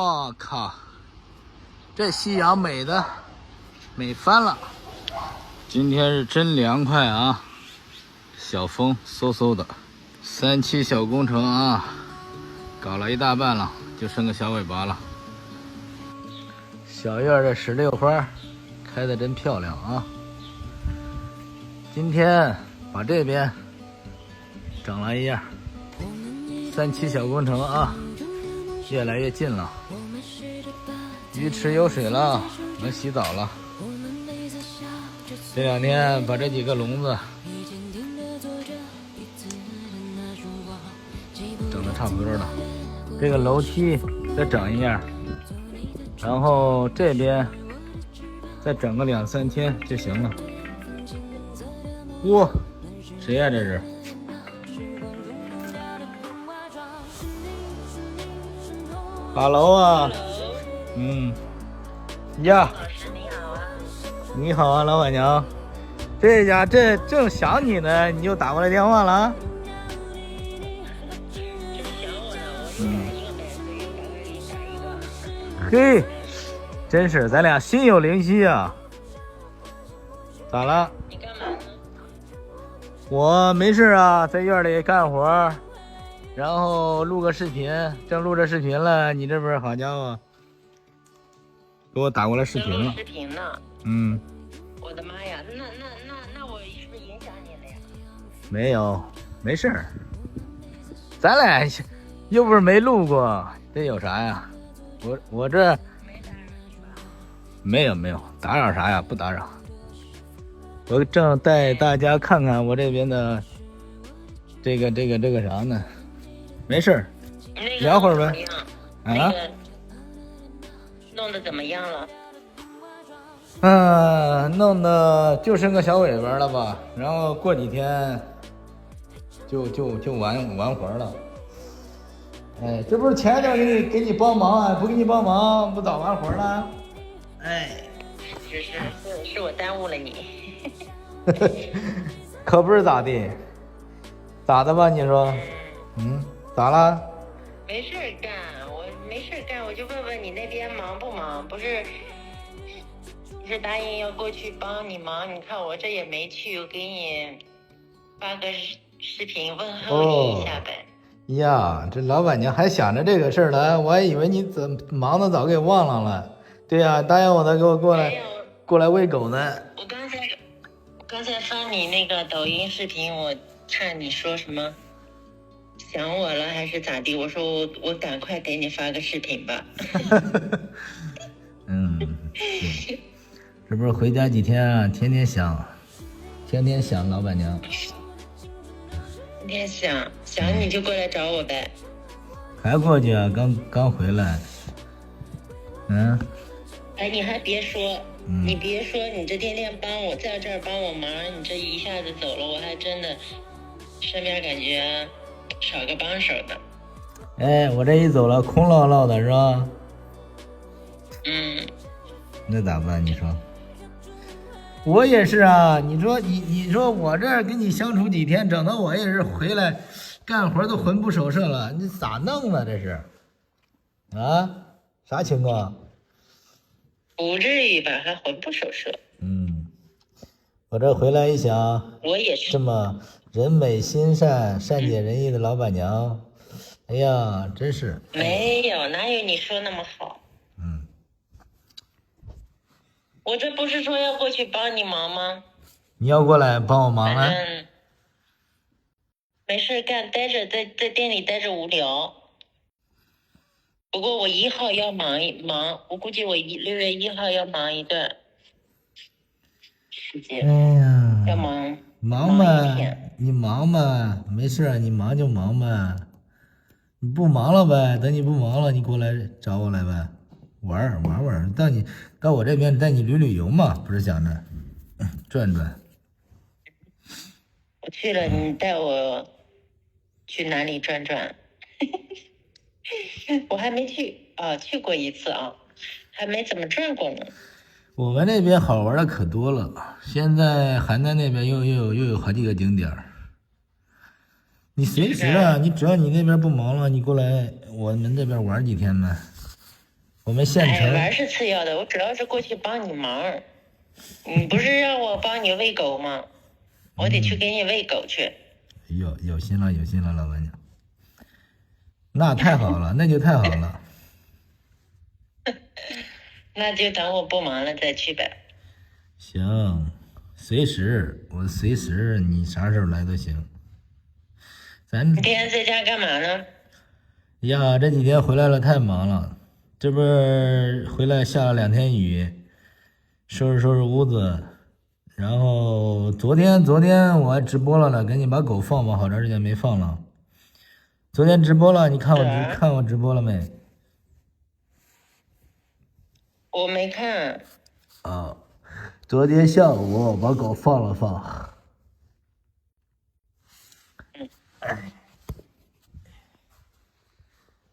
我靠，这夕阳美的美翻了！今天是真凉快啊，小风嗖嗖的。3期小工程啊，搞了一大半了，就剩个小尾巴了。小院的石榴花开得真漂亮啊！今天把这边整了一样，3期小工程啊，越来越近了。鱼池有水了，能洗澡了。这2天把这几个笼子整得差不多了。这个楼梯再整一样，然后这边再整个2、3天就行了。哇，谁呀这是？哈喽啊，呀，你好啊，老板娘。这家这正想你呢，你就打过来电话了啊？嘿，真是咱俩心有灵犀啊！咋了？你干嘛呢？我没事啊，在院里干活，然后录个视频，正录着视频了，你这边好家伙，给我打过来视频了。视频呢？我的妈呀，那我是不是影响你了呀？没有，没事儿，咱俩又不是没录过，这有啥呀？我这没有打扰啥呀？不打扰。我正带大家看看我这边的这个啥呢？没事儿，聊会儿呗。那个弄得怎么样了？弄得就剩个小尾巴了吧，然后过几天就完活了。哎，这不是前一段给你帮忙啊，不给你帮忙不早完活了？哎，是我耽误了你。可不是咋的，咋的吧？你说，咋了？没事干，我没事干，我就问问你那边忙不忙？不是答应要过去帮你忙，你看我这也没去，我给你发个视频问候你一下呗。呀，这老板娘还想着这个事儿了，我还以为你忙的早给忘了。对呀，答应我的，给我过来喂狗呢。我刚才发你那个抖音视频，我看你说什么想我了还是咋地？我说我赶快给你发个视频吧。这不是回家几天啊，天天想老板娘。天天想你就过来找我呗。还过去啊？刚回来。哎，你还别说，你别说，你这天天在这儿帮我忙，你这一下子走了，我还真的身边感觉少个帮手的。哎，我这一走了，空落落的是吧？那咋办？你说？我也是啊，你说我这儿跟你相处几天，整的我也是回来干活都魂不守舍了，你咋弄啊？这是啊？啥情况？不至于吧，还魂不守舍。我这回来一想，我也是这么人美心善、善解人意的老板娘，哎呀，真是没有，哪有你说那么好？我这不是说要过去帮你忙吗？你要过来帮我忙反正没事干，在店里待着无聊。不过我1号要忙，我估计我6月1号要忙一段时间。哎呀，要忙吧，一天。你忙吧，没事，你忙就忙呗，你不忙了呗，等你不忙了，你过来找我来呗，玩，到我这边带你旅游嘛，不是想着转转。我去了，你带我去哪里转转？我还没去啊，去过一次啊，还没怎么转过呢。我们那边好玩的可多了，现在邯郸那边又有好几个景点。你随时啊，你只要你那边不忙了，你过来我们这边玩几天呗。我们县城。玩是次要的，我主要是过去帮你忙。你不是让我帮你喂狗吗？我得去给你喂狗去。有心了，有心了，老板娘。那太好了，那就太好了。那就等我不忙了再去呗。行，随时你啥时候来都行。咱你天天在家干嘛呢？呀，这几天回来了，太忙了。这不是回来下了2天雨，收拾屋子。然后昨天我还直播了呢，赶紧把狗放吧，好长时间没放了。昨天直播了，你看我直播了没？我没看。啊，昨天下午把狗放了放。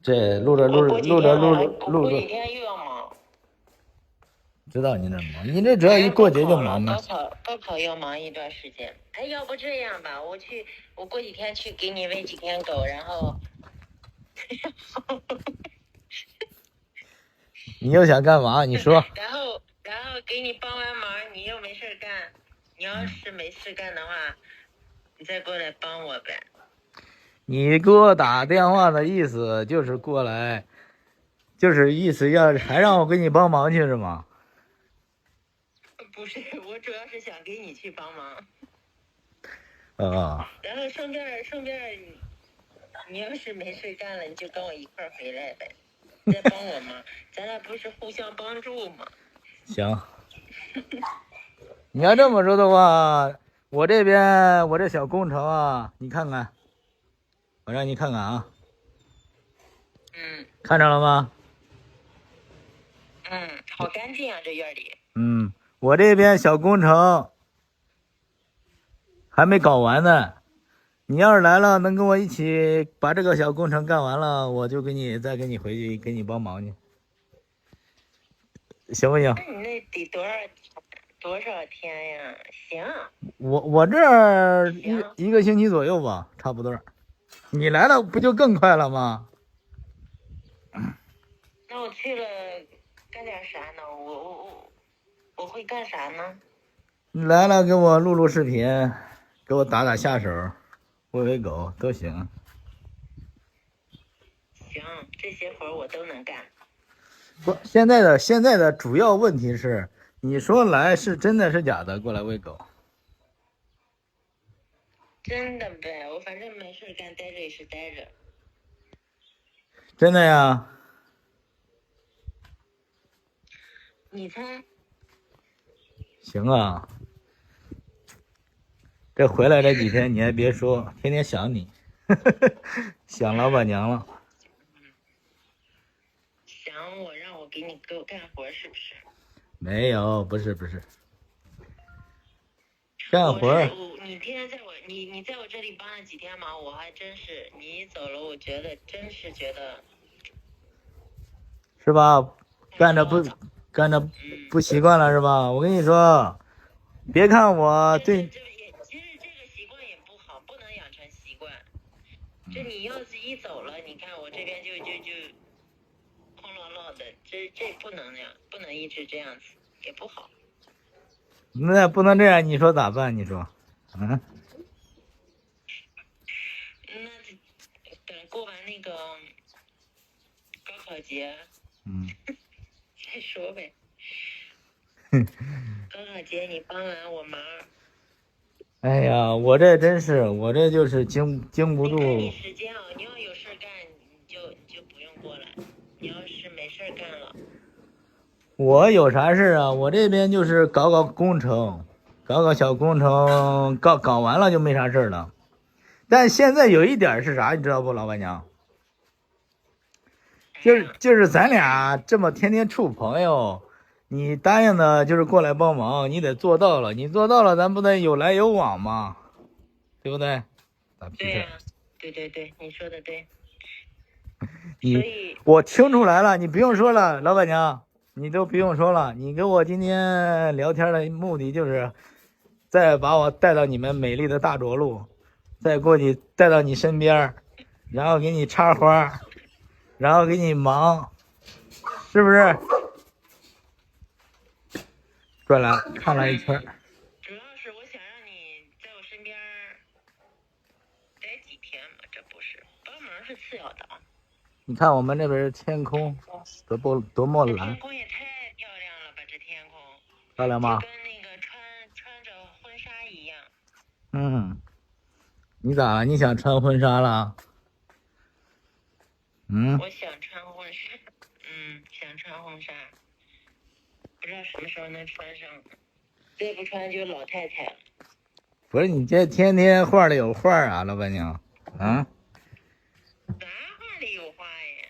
这录着，过几天又要忙。知道你那忙，你这只要一过节就忙嘛。高考要忙一段时间。哎，要不这样吧，我过几天去给你喂几天狗，然后你又想干嘛？你说。然后给你帮完忙，你又没事干。你要是没事干的话，你再过来帮我呗。你给我打电话的意思就是过来，就是意思还让我给你帮忙去是吗？不是，我主要是想给你去帮忙。啊。然后顺便你要是没事干了，你就跟我一块儿回来呗，再帮我忙，咱俩不是互相帮助吗？行。你要这么说的话，我这小工程啊，你看看，我让你看看啊。看着了吗？好干净啊，这院里。我这边小工程还没搞完呢。你要是来了，能跟我一起把这个小工程干完了，我就再给你回去给你帮忙去，行不行？那你那得多少天呀？行。我这儿一个星期左右吧，差不多。你来了不就更快了吗？那我去了干点啥呢？我会干啥呢？你来了给我录视频，给我打下手，喂狗都行。行，这些活我都能干。不，现在的主要问题是，你说来是真的是假的？过来喂狗。真的呗，我反正没事干，待着也是待着。真的呀？你猜？行啊。这回来这几天你还别说，天天想你，想老板娘了。想我让我给我干活是不是？没有，不是。干活。你天天你在我这里帮了几天忙，我还真是，你一走了，我觉得是吧？干着不习惯了是吧？我跟你说，别看我对。其实这个习惯也不好，不能养成习惯。这你要是一走了，你看我这边就空落落的，这不能那样，不能一直这样子，也不好。那不能这样，你说咋办？你说，那等过完那个高考节，再说呗。高考节你帮完我忙。哎呀，我这就是经不住。你时间啊，你要有事干，你就不用过来。你要是没事干了，我有啥事啊？我这边就是搞工程，搞小工程，搞完了就没啥事了。但现在有一点是啥，你知道不，老板娘？就是咱俩这么天天处朋友，你答应的就是过来帮忙，你得做到了。你做到了，咱不得有来有往吗？对不对？对呀，对，你说的对。我听出来了，你不用说了，老板娘，你都不用说了。你跟我今天聊天的目的就是再把我带到你们美丽的大涿路，再过去带到你身边，然后给你插花，然后给你忙。是不是？转了看了一圈。主要是我想让你在我身边待几天嘛，这不是帮忙是次要的啊。你看我们这边天空多么蓝，天空也太漂亮了吧！这天空漂亮吗？就跟那个穿着婚纱一样。嗯，你咋了？你想穿婚纱了？嗯，我想穿婚纱，想穿婚纱，不知道什么时候能穿上，再不穿就老太太了。不是你这天天画里有画啊，老板娘啊？啥话里有话呀？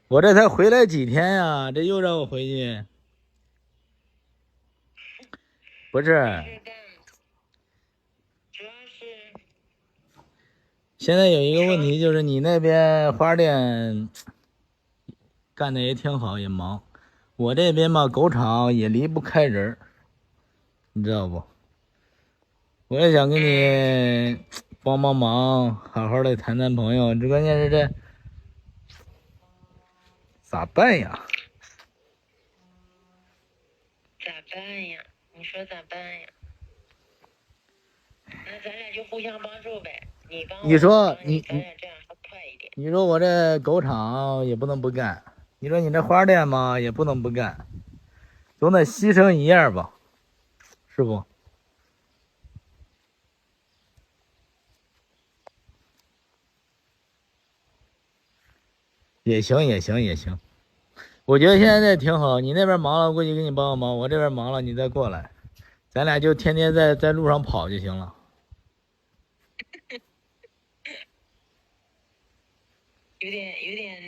我这才回来几天呀，这又让我回去。不是，主要是现在有一个问题，就是你那边花店干的也挺好，也忙。我这边嘛，狗场也离不开人儿，你知道不？我也想给你帮忙，好好的谈谈朋友。这关键是这咋办呀？咋办呀？你说咋办呀？那咱俩就互相帮助呗。你帮我，你说我帮你，咱俩这样还快一点。你说我这狗场也不能不干，你说你这花店嘛也不能不干，总得牺牲一样吧，是不？也行也行也行，我觉得现在挺好。你那边忙了，过去给你帮个忙；我这边忙了，你再过来，咱俩就天天在路上跑就行了。有点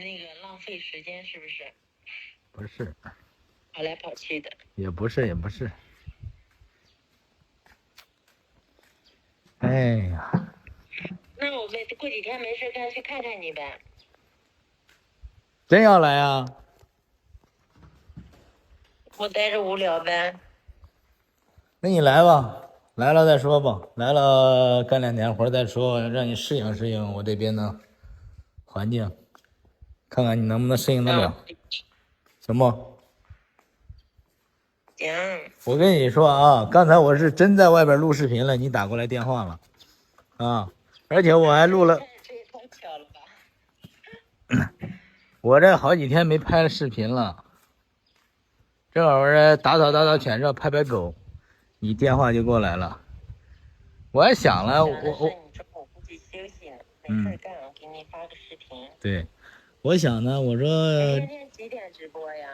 那个浪费时间，是不是？不是，跑来跑去的。也不是，也不是。哎呀，那我们过几天没事干去看看你呗。真要来啊？我待着无聊呗。那你来吧，来了再说吧。来了干2天活再说，让你适应适应我这边的环境，看看你能不能适应得了，行不？行。我跟你说啊，刚才我是真在外边录视频了，你打过来电话了，啊，而且我还录了，这也太巧了吧！我这好几天没拍视频了，正好我这打扫犬舍拍拍狗，你电话就过来了，我还想了，我你中午估计休息呢，没事干，我给你发个视频。对，我想呢，我说今天几点直播呀？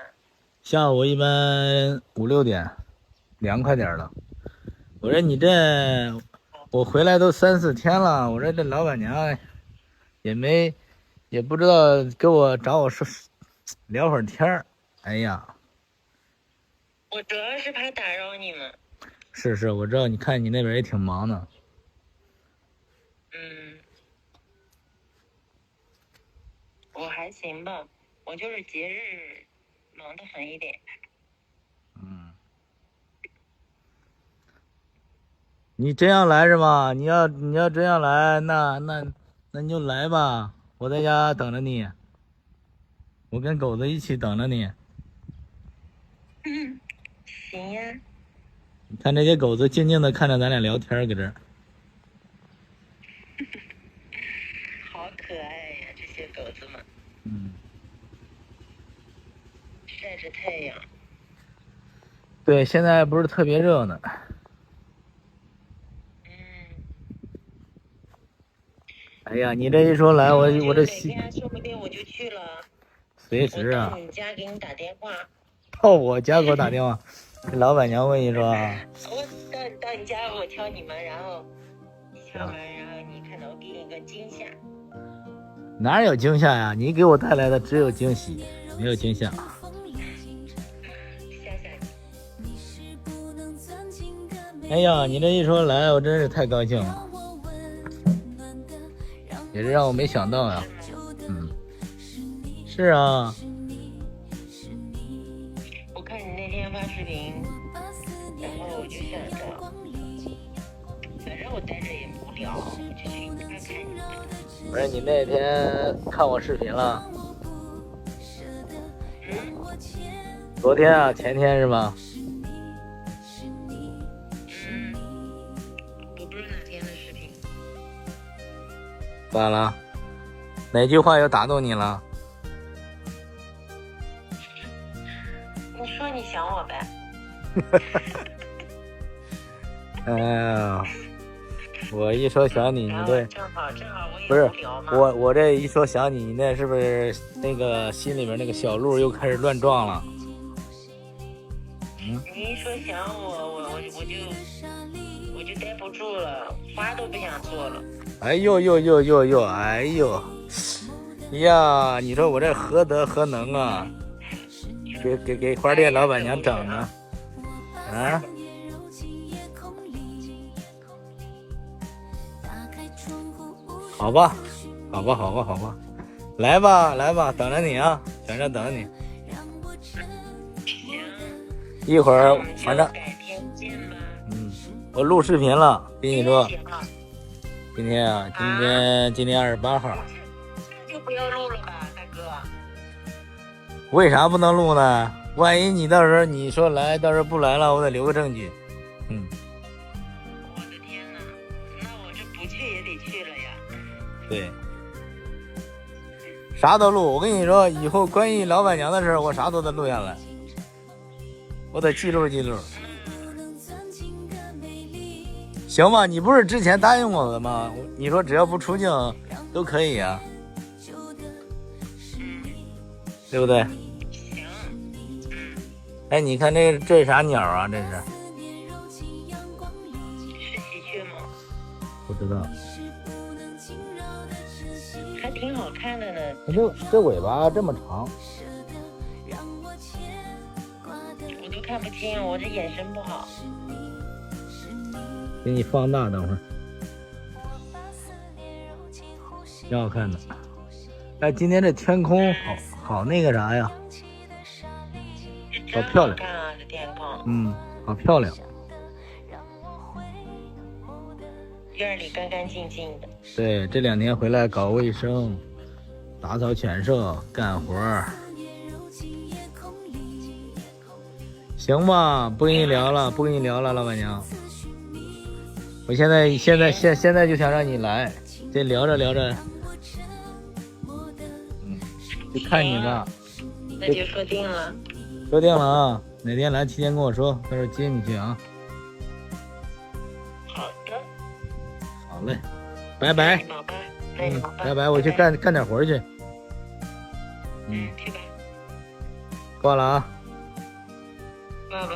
下午一般5、6点，凉快点了。我说你这，我回来都3、4天了，我说这老板娘也不知道找我说聊会儿天儿。哎呀，我主要是怕打扰你们。是，我知道，你看你那边也挺忙的。我还行吧，我就是节日忙得很一点。你真要来是吧？你要真要来，那你就来吧，我在家等着你，我跟狗子一起等着你。行呀。你看这些狗子静静的看着咱俩聊天，搁这儿。好可爱呀，这些狗子们。晒着太阳。对，现在不是特别热呢。哎呀，你这一说来，我这心。哪天说不定我就去了。随时啊。我到你家给你打电话。到我家给我打电话，这老板娘我跟你说啊。我到你家，我敲你门，然后你敲门，然后你看到我给你一个惊吓。哪有惊吓呀？你给我带来的只有惊喜，没有惊吓。哎呀，你这一说来，我真是太高兴了，也是让我没想到呀。是啊。我看你那天发视频，然后我就想着，反正我待着也无聊，我就去看看你们。不是你那天看我视频了？昨天啊，前天是吧？我不知道哪天的视频。咋了？哪句话又打动你了？你说你想我呗？哎呀，我一说想你，你这正好我也不是无聊嘛。我这一说想你，你那是不是那个心里面那个小鹿又开始乱撞了？你一说想我就待不住了，话都不想做了。哎呦呦呦呦呦，哎呦呀！你说我这何德何能啊？给花店老板娘整的啊！好吧，来吧，等着你啊，全程等着你。行，一会儿反正改天见吧。我录视频了，跟你说，行啊，今天今天28号，这就不要录了吧，大哥。为啥不能录呢？万一你到时候你说来，到时候不来了，我得留个证据。我的天哪，那我这不去也得去了呀。对，啥都录。我跟你说，以后关于老板娘的事我啥都得录下来，我得记录记录。行吧，你不是之前答应我的吗？你说只要不出镜都可以啊，对不对？行，哎，你看这是啥鸟啊？这是是喜鹊吗？不知道。还挺好看的呢。这尾巴这么长，我都看不清，我这眼神不好。给你放大，等会儿，挺好看的。哎，今天这天空好那个啥呀，好漂亮。看啊，这天空。好漂亮。院里干干净净的。对，这2天回来搞卫生，打扫犬舍，干活儿。行吧，不跟你聊了，老板娘。我现在就想让你来，这聊着，就看你吧。那就说定了。说定了啊，哪天来提前跟我说，到时候接你去啊。好的。好嘞，拜拜。宝贝，拜拜，我去干点活去。去吧。挂了啊。爸爸。